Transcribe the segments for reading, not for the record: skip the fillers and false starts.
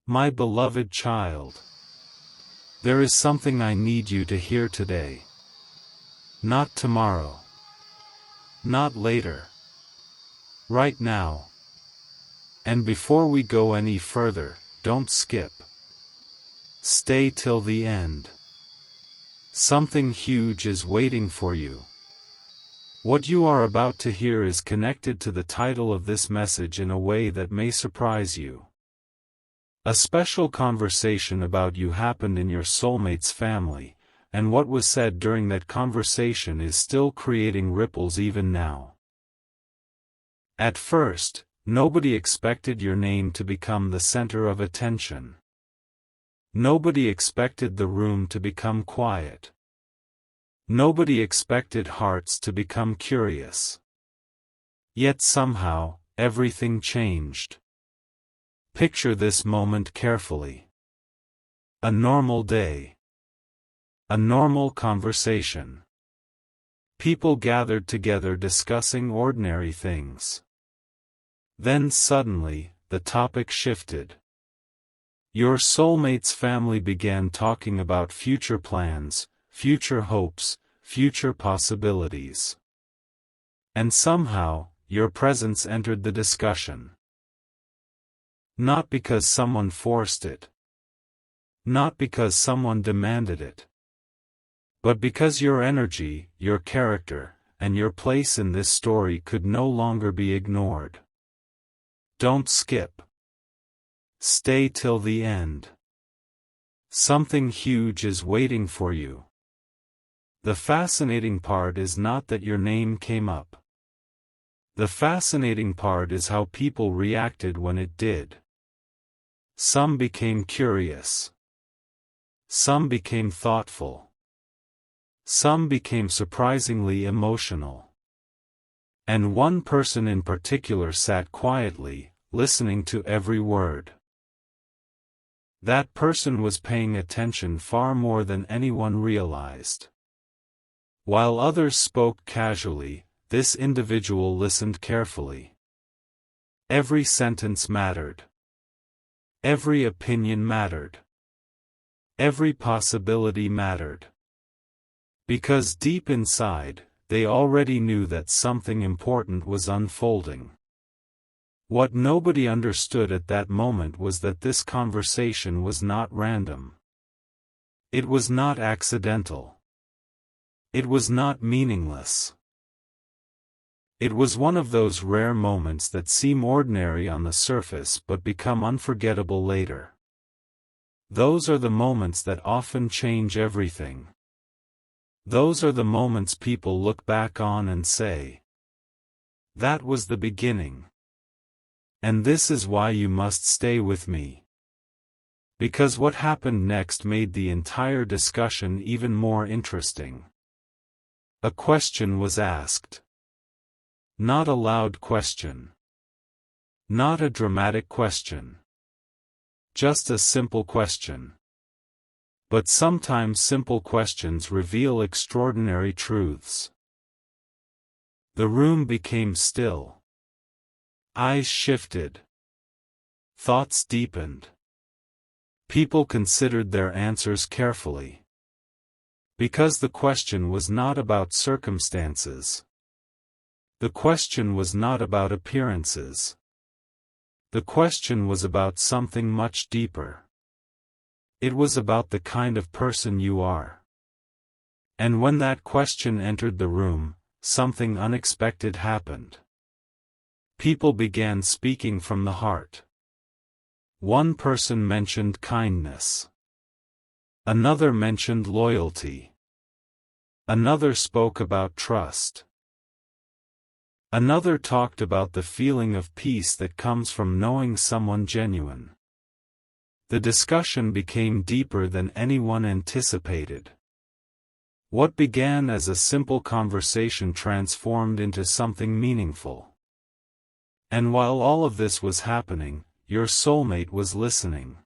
My beloved child, there is something I need you to hear today. Not tomorrow. Not later. Right now. And before we go any further, don't skip. Stay till the end. Something huge is waiting for you. What you are about to hear is connected to the title of this message in a way that may surprise you. A special conversation about you happened in your soulmate's family, and what was said during that conversation is still creating ripples even now. At first, nobody expected your name to become the center of attention. Nobody expected the room to become quiet. Nobody expected hearts to become curious. Yet somehow, everything changed. Picture this moment carefully. A normal day. A normal conversation. People gathered together discussing ordinary things. Then suddenly, the topic shifted. Your soulmate's family began talking about future plans, future hopes, future possibilities. And somehow, your presence entered the discussion. Not because someone forced it. Not because someone demanded it. But because your energy, your character, and your place in this story could no longer be ignored. Don't skip. Stay till the end. Something huge is waiting for you. The fascinating part is not that your name came up. The fascinating part is how people reacted when it did. Some became curious. Some became thoughtful. Some became surprisingly emotional. And one person in particular sat quietly, listening to every word. That person was paying attention far more than anyone realized. While others spoke casually, this individual listened carefully. Every sentence mattered. Every opinion mattered. Every possibility mattered. Because deep inside, they already knew that something important was unfolding. What nobody understood at that moment was that this conversation was not random. It was not accidental. It was not meaningless. It was one of those rare moments that seem ordinary on the surface but become unforgettable later. Those are the moments that often change everything. Those are the moments people look back on and say, "That was the beginning. And this is why you must stay with me." Because what happened next made the entire discussion even more interesting. A question was asked. Not a loud question. Not a dramatic question. Just a simple question. But sometimes simple questions reveal extraordinary truths. The room became still. Eyes shifted. Thoughts deepened. People considered their answers carefully. Because the question was not about circumstances. The question was not about appearances. The question was about something much deeper. It was about the kind of person you are. And when that question entered the room, something unexpected happened. People began speaking from the heart. One person mentioned kindness. Another mentioned loyalty. Another spoke about trust. Another talked about the feeling of peace that comes from knowing someone genuine. The discussion became deeper than anyone anticipated. What began as a simple conversation transformed into something meaningful. And while all of this was happening, your soulmate was listening.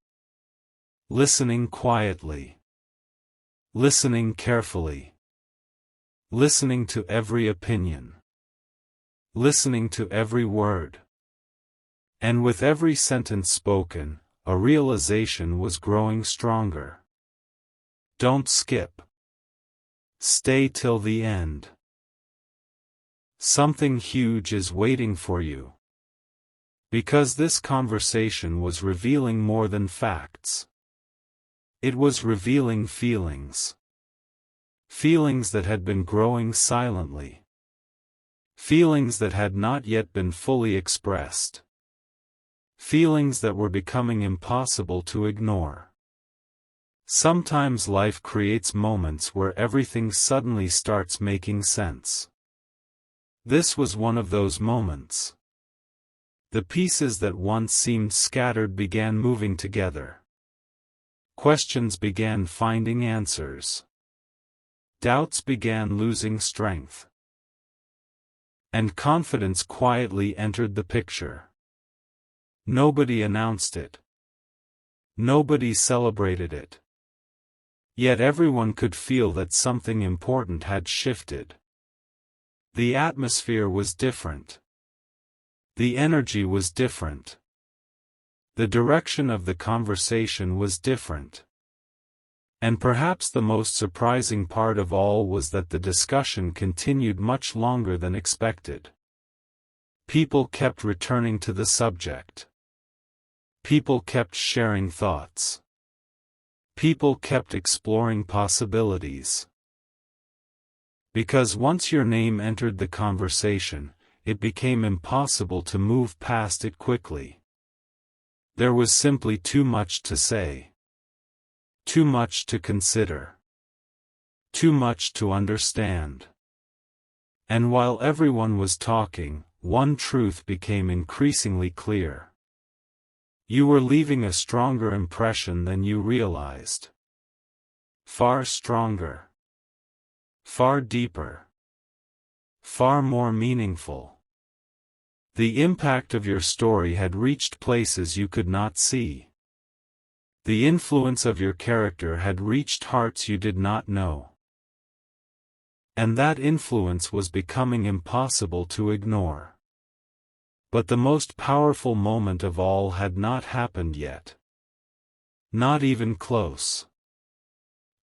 Listening quietly. Listening carefully. Listening to every opinion. Listening to every word. And with every sentence spoken, a realization was growing stronger. Don't skip. Stay till the end. Something huge is waiting for you. Because this conversation was revealing more than facts. It was revealing feelings. Feelings that had been growing silently. Feelings that had not yet been fully expressed. Feelings that were becoming impossible to ignore. Sometimes life creates moments where everything suddenly starts making sense. This was one of those moments. The pieces that once seemed scattered began moving together. Questions began finding answers. Doubts began losing strength. And confidence quietly entered the picture. Nobody announced it. Nobody celebrated it. Yet everyone could feel that something important had shifted. The atmosphere was different. The energy was different. The direction of the conversation was different. And perhaps the most surprising part of all was that the discussion continued much longer than expected. People kept returning to the subject. People kept sharing thoughts. People kept exploring possibilities. Because once your name entered the conversation, it became impossible to move past it quickly. There was simply too much to say. Too much to consider. Too much to understand. And while everyone was talking, one truth became increasingly clear. You were leaving a stronger impression than you realized. Far stronger. Far deeper. Far more meaningful. The impact of your story had reached places you could not see. The influence of your character had reached hearts you did not know. And that influence was becoming impossible to ignore. But the most powerful moment of all had not happened yet. Not even close.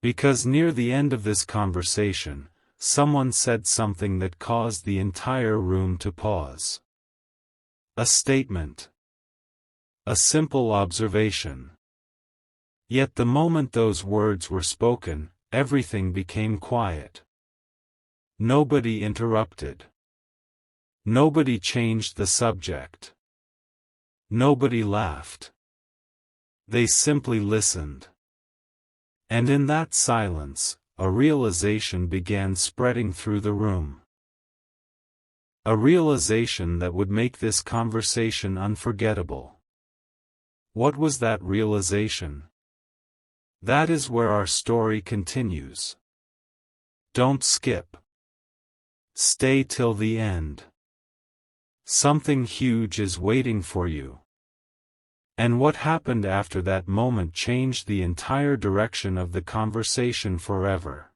Because near the end of this conversation, someone said something that caused the entire room to pause. A statement. A simple observation. Yet the moment those words were spoken, everything became quiet. Nobody interrupted. Nobody changed the subject. Nobody laughed. They simply listened. And in that silence, a realization began spreading through the room. A realization that would make this conversation unforgettable. What was that realization? That is where our story continues. Don't skip. Stay till the end. Something huge is waiting for you. And what happened after that moment changed the entire direction of the conversation forever.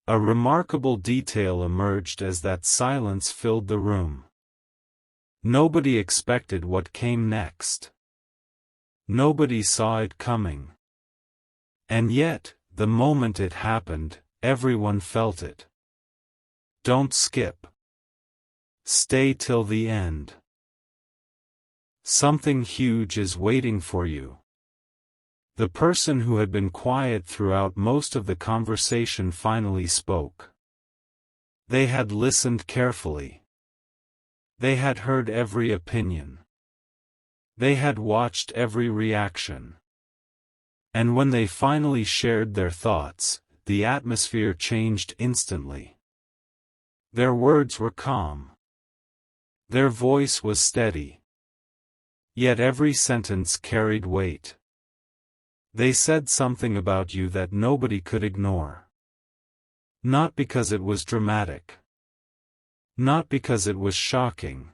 A remarkable detail emerged as that silence filled the room. Nobody expected what came next. Nobody saw it coming. And yet, the moment it happened, everyone felt it. Don't skip. Stay till the end. Something huge is waiting for you. The person who had been quiet throughout most of the conversation finally spoke. They had listened carefully. They had heard every opinion. They had watched every reaction. And when they finally shared their thoughts, the atmosphere changed instantly. Their words were calm. Their voice was steady. Yet every sentence carried weight. They said something about you that nobody could ignore. Not because it was dramatic. Not because it was shocking.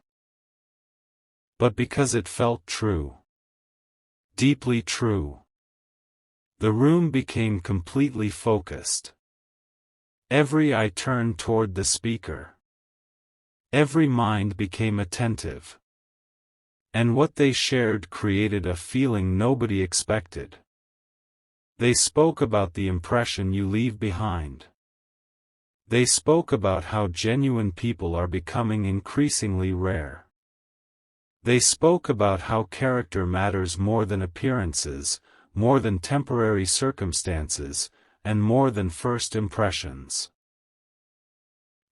But because it felt true. Deeply true. The room became completely focused. Every eye turned toward the speaker. Every mind became attentive. And what they shared created a feeling nobody expected. They spoke about the impression you leave behind. They spoke about how genuine people are becoming increasingly rare. They spoke about how character matters more than appearances, more than temporary circumstances, and more than first impressions.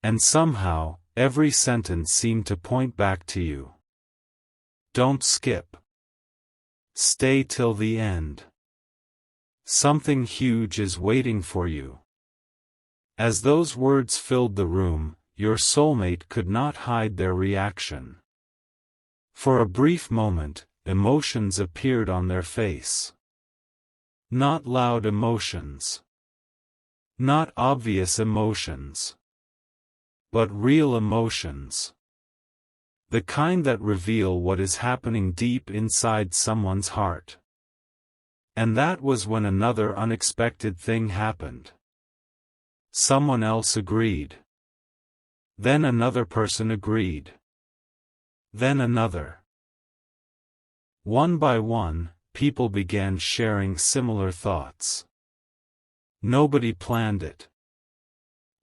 And somehow, every sentence seemed to point back to you. Don't skip. Stay till the end. Something huge is waiting for you. As those words filled the room, your soulmate could not hide their reaction. For a brief moment, emotions appeared on their face. Not loud emotions. Not obvious emotions. But real emotions. The kind that reveal what is happening deep inside someone's heart. And that was when another unexpected thing happened. Someone else agreed. Then another person agreed. Then another. One by one, people began sharing similar thoughts. Nobody planned it.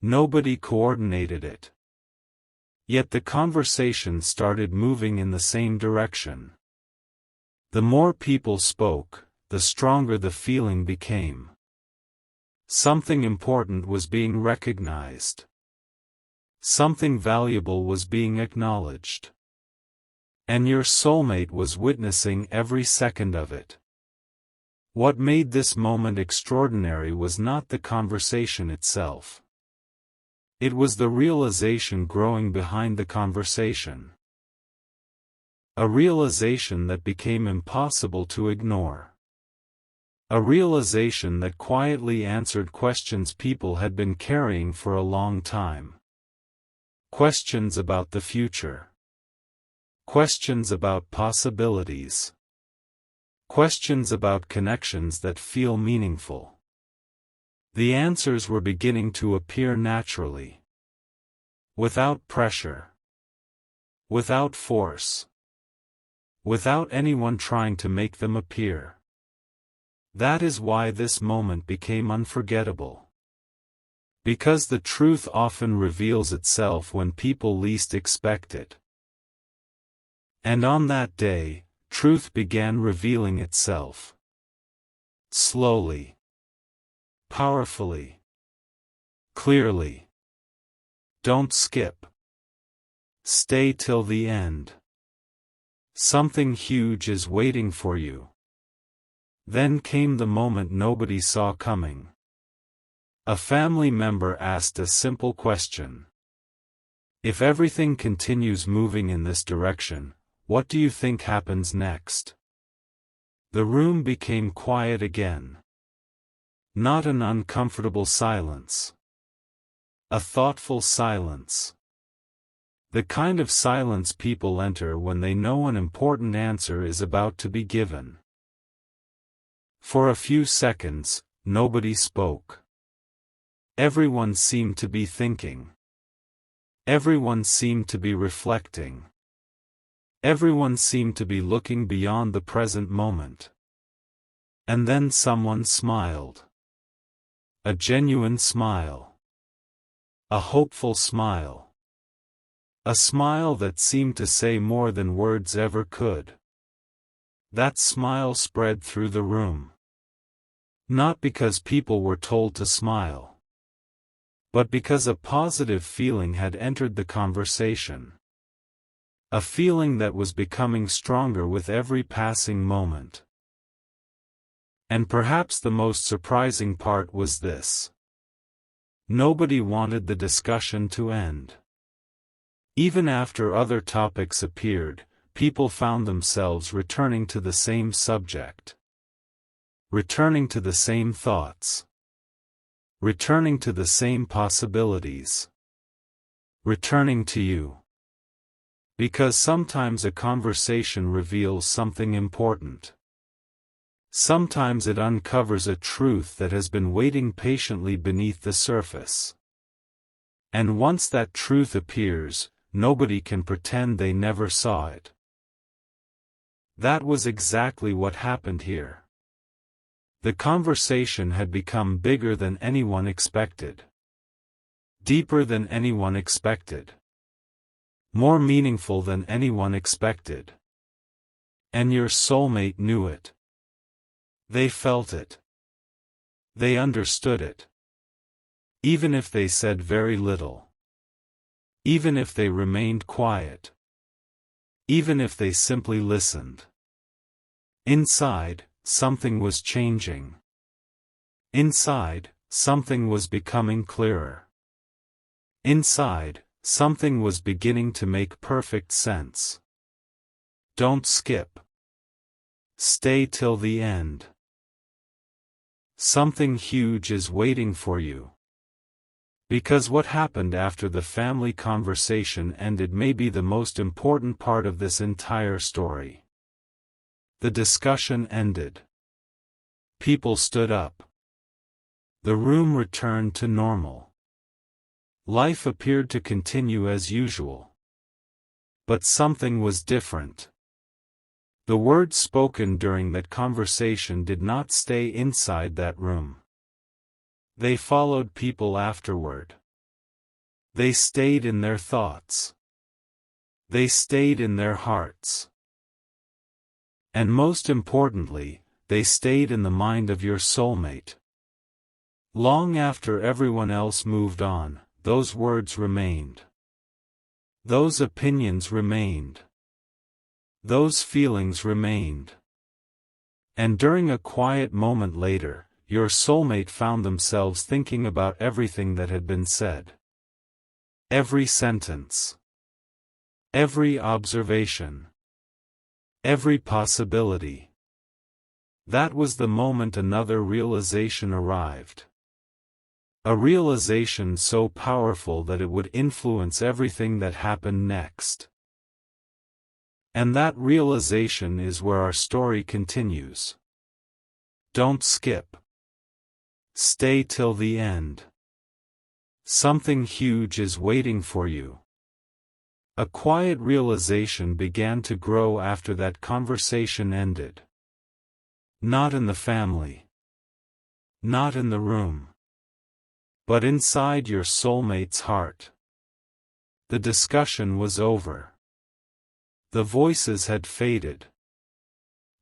Nobody coordinated it. Yet the conversation started moving in the same direction. The more people spoke, the stronger the feeling became. Something important was being recognized. Something valuable was being acknowledged. And your soulmate was witnessing every second of it. What made this moment extraordinary was not the conversation itself. It was the realization growing behind the conversation. A realization that became impossible to ignore. A realization that quietly answered questions people had been carrying for a long time. Questions about the future. Questions about possibilities. Questions about connections that feel meaningful. The answers were beginning to appear naturally. Without pressure. Without force. Without anyone trying to make them appear. That is why this moment became unforgettable. Because the truth often reveals itself when people least expect it. And on that day, truth began revealing itself. Slowly. Powerfully. Clearly. Don't skip. Stay till the end. Something huge is waiting for you. Then came the moment nobody saw coming. A family member asked a simple question. If everything continues moving in this direction, what do you think happens next? The room became quiet again. Not an uncomfortable silence. A thoughtful silence. The kind of silence people enter when they know an important answer is about to be given. For a few seconds, nobody spoke. Everyone seemed to be thinking. Everyone seemed to be reflecting. Everyone seemed to be looking beyond the present moment. And then someone smiled. A genuine smile. A hopeful smile. A smile that seemed to say more than words ever could. That smile spread through the room. Not because people were told to smile. But because a positive feeling had entered the conversation. A feeling that was becoming stronger with every passing moment. And perhaps the most surprising part was this. Nobody wanted the discussion to end. Even after other topics appeared, people found themselves returning to the same subject. Returning to the same thoughts. Returning to the same possibilities. Returning to you. Because sometimes a conversation reveals something important. Sometimes it uncovers a truth that has been waiting patiently beneath the surface. And once that truth appears, nobody can pretend they never saw it. That was exactly what happened here. The conversation had become bigger than anyone expected. Deeper than anyone expected. More meaningful than anyone expected. And your soulmate knew it. They felt it. They understood it. Even if they said very little. Even if they remained quiet. Even if they simply listened. Inside, something was changing. Inside, something was becoming clearer. Inside, something was beginning to make perfect sense. Don't skip. Stay till the end. Something huge is waiting for you. Because what happened after the family conversation ended may be the most important part of this entire story. The discussion ended. People stood up. The room returned to normal. Life appeared to continue as usual. But something was different. The words spoken during that conversation did not stay inside that room. They followed people afterward. They stayed in their thoughts. They stayed in their hearts. And most importantly, they stayed in the mind of your soulmate. Long after everyone else moved on, those words remained. Those opinions remained. Those feelings remained. And during a quiet moment later, your soulmate found themselves thinking about everything that had been said. Every sentence. Every observation. Every possibility. That was the moment another realization arrived. A realization so powerful that it would influence everything that happened next. And that realization is where our story continues. Don't skip. Stay till the end. Something huge is waiting for you. A quiet realization began to grow after that conversation ended. Not in the family. Not in the room. But inside your soulmate's heart. The discussion was over. The voices had faded.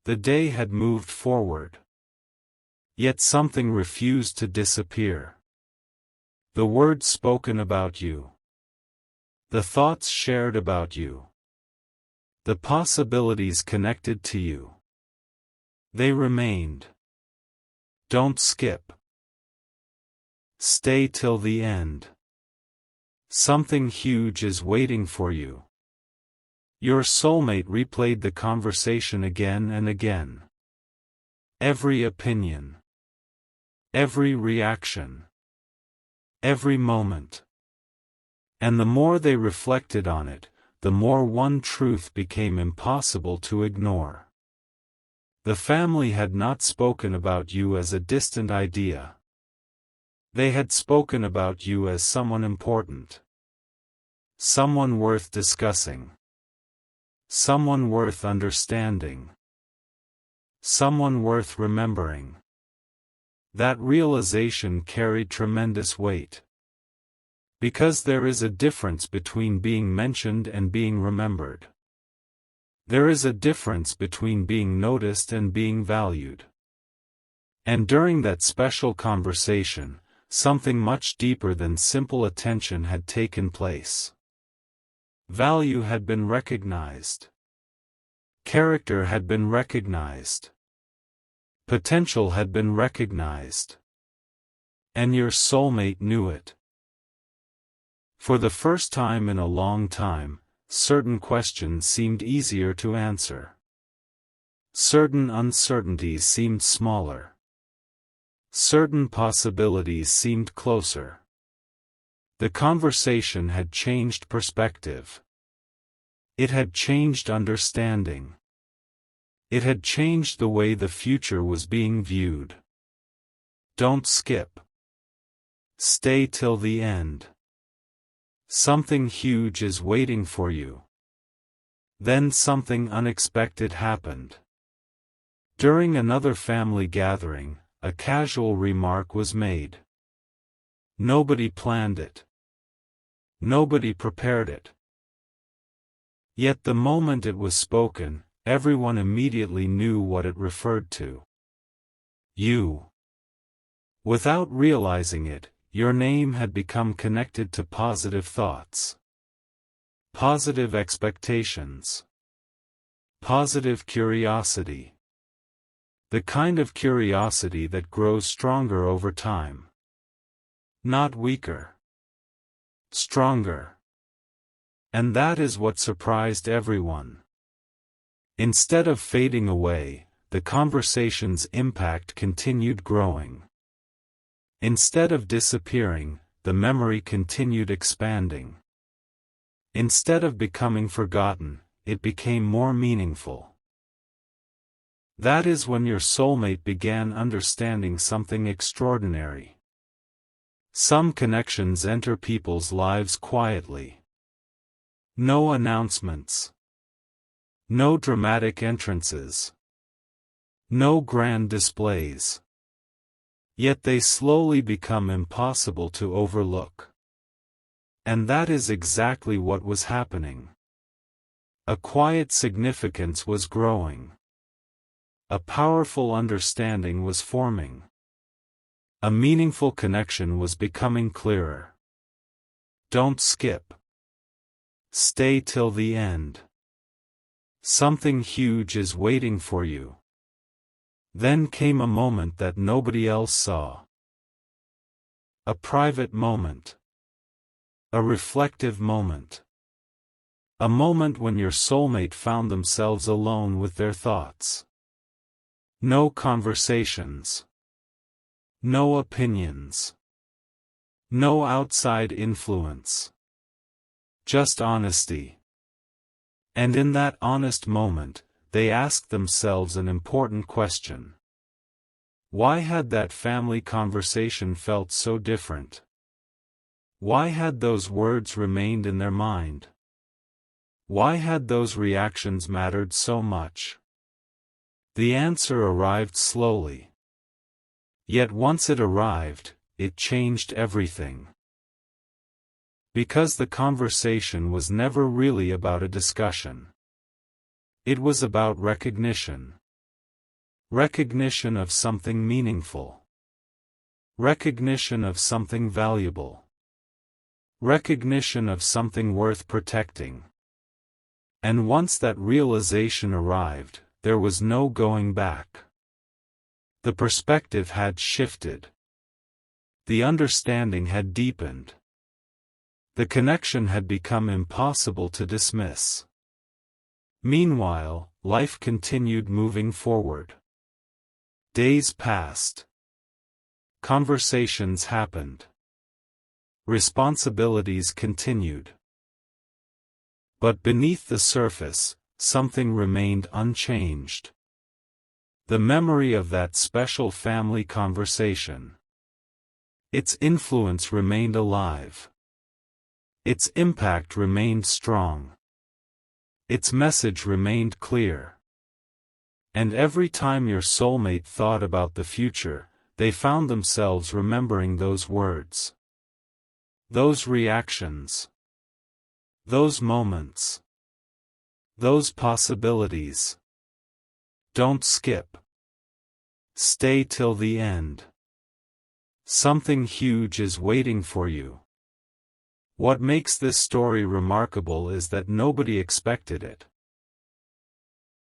The day had moved forward. Yet something refused to disappear. The words spoken about you. The thoughts shared about you. The possibilities connected to you. They remained. Don't skip. Stay till the end. Something huge is waiting for you. Your soulmate replayed the conversation again and again. Every opinion. Every reaction. Every moment. And the more they reflected on it, the more one truth became impossible to ignore. The family had not spoken about you as a distant idea. They had spoken about you as someone important. Someone worth discussing. Someone worth understanding. Someone worth remembering. That realization carried tremendous weight. Because there is a difference between being mentioned and being remembered. There is a difference between being noticed and being valued. And during that special conversation, something much deeper than simple attention had taken place. Value had been recognized. Character had been recognized. Potential had been recognized. And your soulmate knew it. For the first time in a long time, certain questions seemed easier to answer. Certain uncertainties seemed smaller. Certain possibilities seemed closer. The conversation had changed perspective. It had changed understanding. It had changed the way the future was being viewed. Don't skip. Stay till the end. Something huge is waiting for you. Then something unexpected happened. During another family gathering, a casual remark was made. Nobody planned it. Nobody prepared it. Yet the moment it was spoken, everyone immediately knew what it referred to. You. Without realizing it, your name had become connected to positive thoughts. Positive expectations. Positive curiosity. The kind of curiosity that grows stronger over time. Not weaker. Stronger. And that is what surprised everyone. Instead of fading away, the conversation's impact continued growing. Instead of disappearing, the memory continued expanding. Instead of becoming forgotten, it became more meaningful. That is when your soulmate began understanding something extraordinary. Some connections enter people's lives quietly. No announcements. No dramatic entrances. No grand displays. Yet they slowly become impossible to overlook. And that is exactly what was happening. A quiet significance was growing. A powerful understanding was forming. A meaningful connection was becoming clearer. Don't skip. Stay till the end. Something huge is waiting for you. Then came a moment that nobody else saw. A private moment. A reflective moment. A moment when your soulmate found themselves alone with their thoughts. No conversations. No opinions. No outside influence. Just honesty. And in that honest moment, they asked themselves an important question. Why had that family conversation felt so different? Why had those words remained in their mind? Why had those reactions mattered so much? The answer arrived slowly. Yet once it arrived, it changed everything. Because the conversation was never really about a discussion. It was about recognition. Recognition of something meaningful. Recognition of something valuable. Recognition of something worth protecting. And once that realization arrived, there was no going back. The perspective had shifted. The understanding had deepened. The connection had become impossible to dismiss. Meanwhile, life continued moving forward. Days passed. Conversations happened. Responsibilities continued. But beneath the surface, something remained unchanged. The memory of that special family conversation. Its influence remained alive. Its impact remained strong. Its message remained clear. And every time your soulmate thought about the future, they found themselves remembering those words. Those reactions. Those moments. Those possibilities. Don't skip. Stay till the end. Something huge is waiting for you. What makes this story remarkable is that nobody expected it.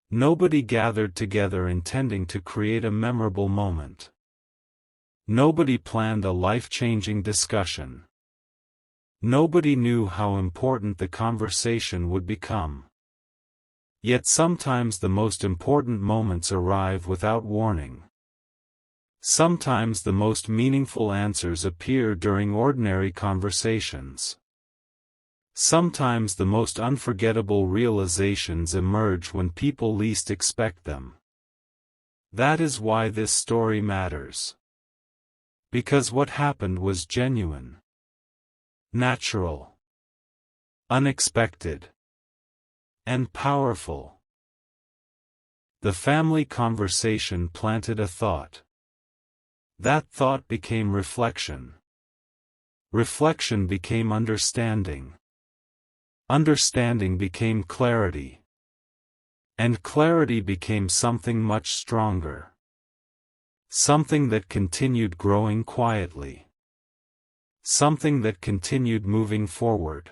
Nobody gathered together intending to create a memorable moment. Nobody planned a life-changing discussion. Nobody knew how important the conversation would become. Yet sometimes the most important moments arrive without warning. Sometimes the most meaningful answers appear during ordinary conversations. Sometimes the most unforgettable realizations emerge when people least expect them. That is why this story matters. Because what happened was genuine. Natural. Unexpected. and powerful. The family conversation planted a thought. That thought became reflection. Reflection became understanding. Understanding became clarity. And clarity became something much stronger. Something that continued growing quietly. Something that continued moving forward.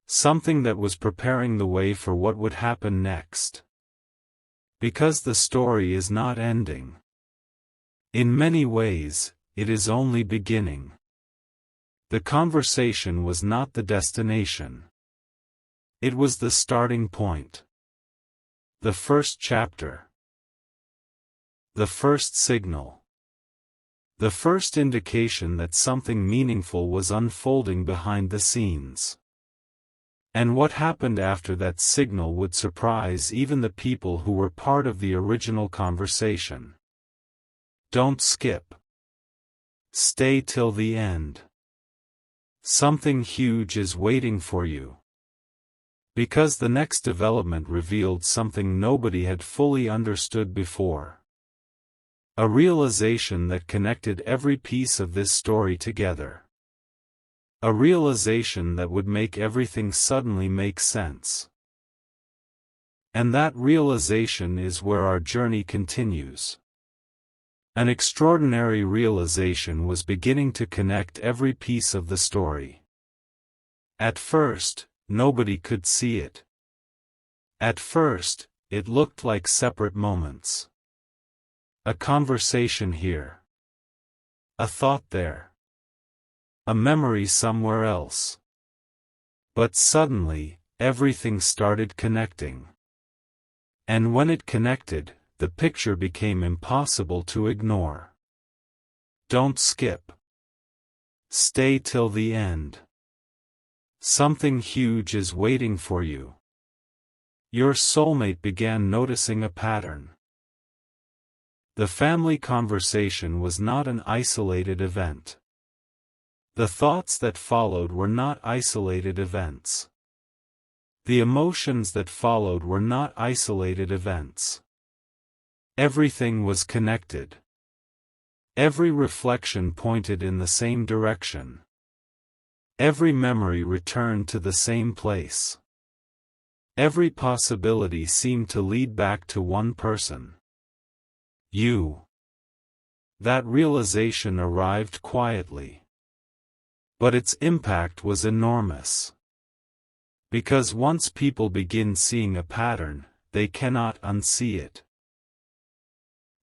Something that was preparing the way for what would happen next. Because the story is not ending. In many ways, it is only beginning. The conversation was not the destination. It was the starting point. The first chapter. The first signal. The first indication that something meaningful was unfolding behind the scenes. And what happened after that signal would surprise even the people who were part of the original conversation. Don't skip. Stay till the end. Something huge is waiting for you. Because the next development revealed something nobody had fully understood before. A realization that connected every piece of this story together. A realization that would make everything suddenly make sense. And that realization is where our journey continues. An extraordinary realization was beginning to connect every piece of the story. At first, nobody could see it. At first, it looked like separate moments. A conversation here. A thought there. A memory somewhere else. But suddenly, everything started connecting. And when it connected, the picture became impossible to ignore. Don't skip. Stay till the end. Something huge is waiting for you. Your soulmate began noticing a pattern. The family conversation was not an isolated event. The thoughts that followed were not isolated events. The emotions that followed were not isolated events. Everything was connected. Every reflection pointed in the same direction. Every memory returned to the same place. Every possibility seemed to lead back to one person. You. That realization arrived quietly. But its impact was enormous. Because once people begin seeing a pattern, they cannot unsee it.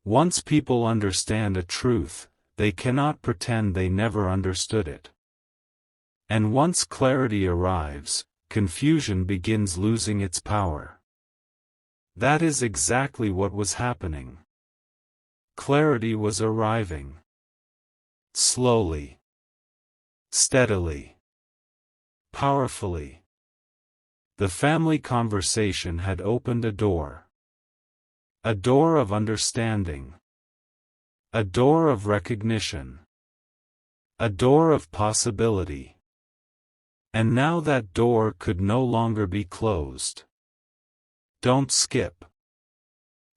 Once people understand a truth, they cannot pretend they never understood it. And once clarity arrives, confusion begins losing its power. That is exactly what was happening. Clarity was arriving. Slowly. Steadily. Powerfully. The family conversation had opened a door. A door of understanding. A door of recognition. A door of possibility. And now that door could no longer be closed. Don't skip.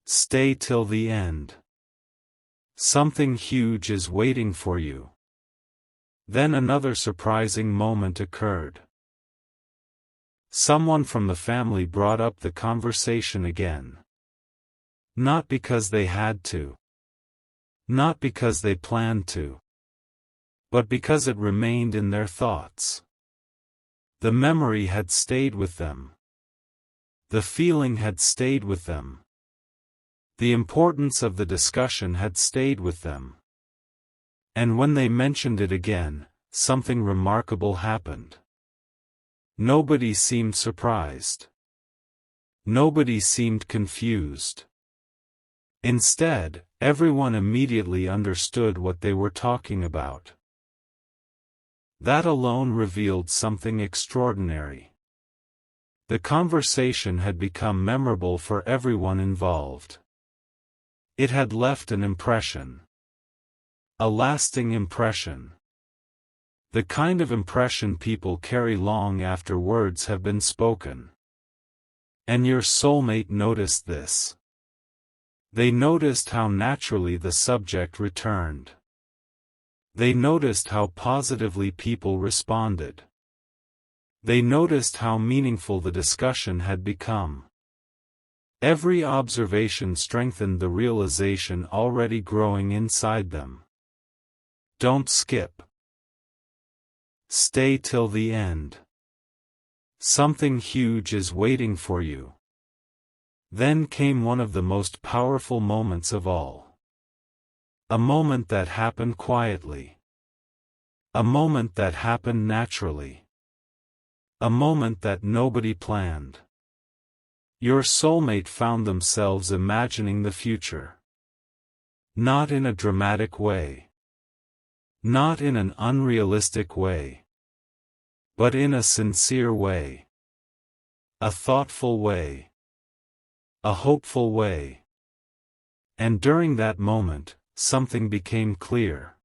Stay till the end. Something huge is waiting for you. Then another surprising moment occurred. Someone from the family brought up the conversation again. Not because they had to. Not because they planned to. But because it remained in their thoughts. The memory had stayed with them. The feeling had stayed with them. The importance of the discussion had stayed with them. And when they mentioned it again, something remarkable happened. Nobody seemed surprised. Nobody seemed confused. Instead, everyone immediately understood what they were talking about. That alone revealed something extraordinary. The conversation had become memorable for everyone involved. It had left an impression. A lasting impression. The kind of impression people carry long after words have been spoken. And your soulmate noticed this. They noticed how naturally the subject returned. They noticed how positively people responded. They noticed how meaningful the discussion had become. Every observation strengthened the realization already growing inside them. Don't skip. Stay till the end. Something huge is waiting for you. Then came one of the most powerful moments of all. A moment that happened quietly. A moment that happened naturally. A moment that nobody planned. Your soulmate found themselves imagining the future. Not in a dramatic way. Not in an unrealistic way. But in a sincere way. A thoughtful way. A hopeful way. And during that moment, something became clear.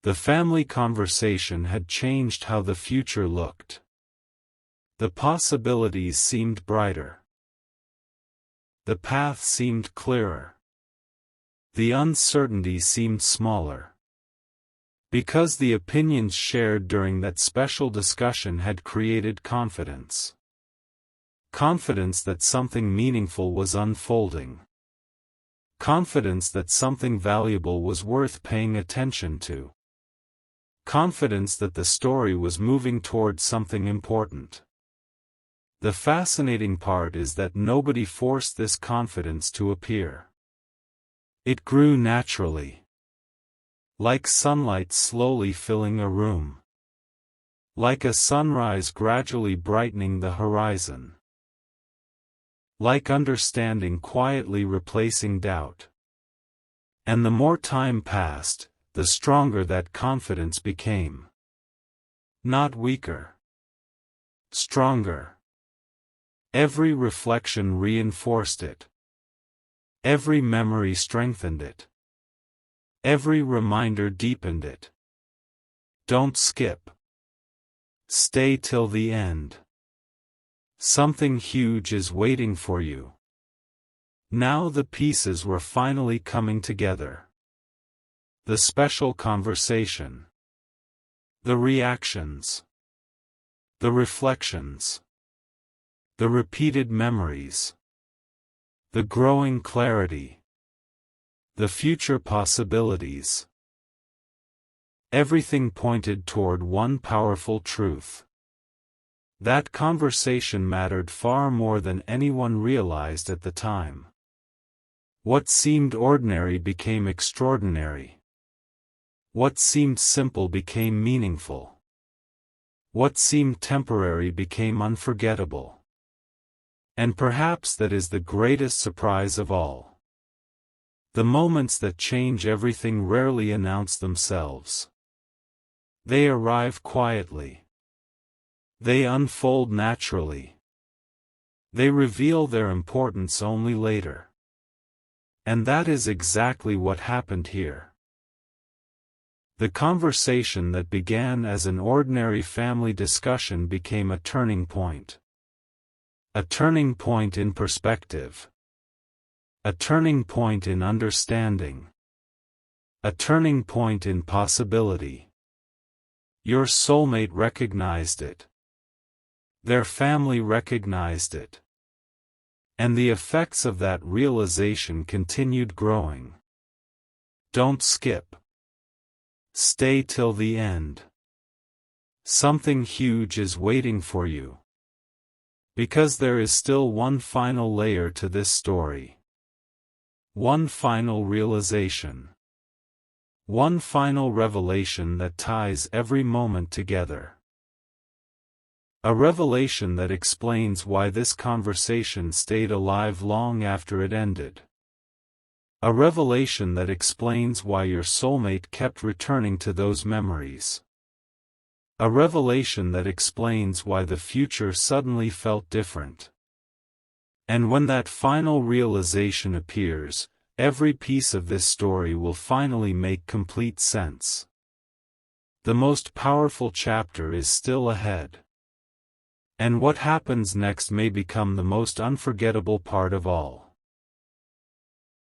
The family conversation had changed how the future looked. The possibilities seemed brighter. The path seemed clearer. The uncertainty seemed smaller. Because the opinions shared during that special discussion had created confidence. Confidence that something meaningful was unfolding. Confidence that something valuable was worth paying attention to. Confidence that the story was moving towards something important. The fascinating part is that nobody forced this confidence to appear. It grew naturally. Like sunlight slowly filling a room. Like a sunrise gradually brightening the horizon. Like understanding quietly replacing doubt. And the more time passed, the stronger that confidence became. Not weaker. Stronger. Every reflection reinforced it. Every memory strengthened it. Every reminder deepened it. Don't skip. Stay till the end. Something huge is waiting for you. Now the pieces were finally coming together. The special conversation. The reactions. The reflections. The repeated memories. The growing clarity. The future possibilities. Everything pointed toward one powerful truth. That conversation mattered far more than anyone realized at the time. What seemed ordinary became extraordinary. What seemed simple became meaningful. What seemed temporary became unforgettable. And perhaps that is the greatest surprise of all. The moments that change everything rarely announce themselves. They arrive quietly. They unfold naturally. They reveal their importance only later. And that is exactly what happened here. The conversation that began as an ordinary family discussion became a turning point. A turning point in perspective. A turning point in understanding. A turning point in possibility. Your soulmate recognized it. Their family recognized it. And the effects of that realization continued growing. Don't skip. Stay till the end. Something huge is waiting for you. Because there is still one final layer to this story. One final realization. One final revelation that ties every moment together. A revelation that explains why this conversation stayed alive long after it ended. A revelation that explains why your soulmate kept returning to those memories. A revelation that explains why the future suddenly felt different. And when that final realization appears, every piece of this story will finally make complete sense. The most powerful chapter is still ahead. And what happens next may become the most unforgettable part of all.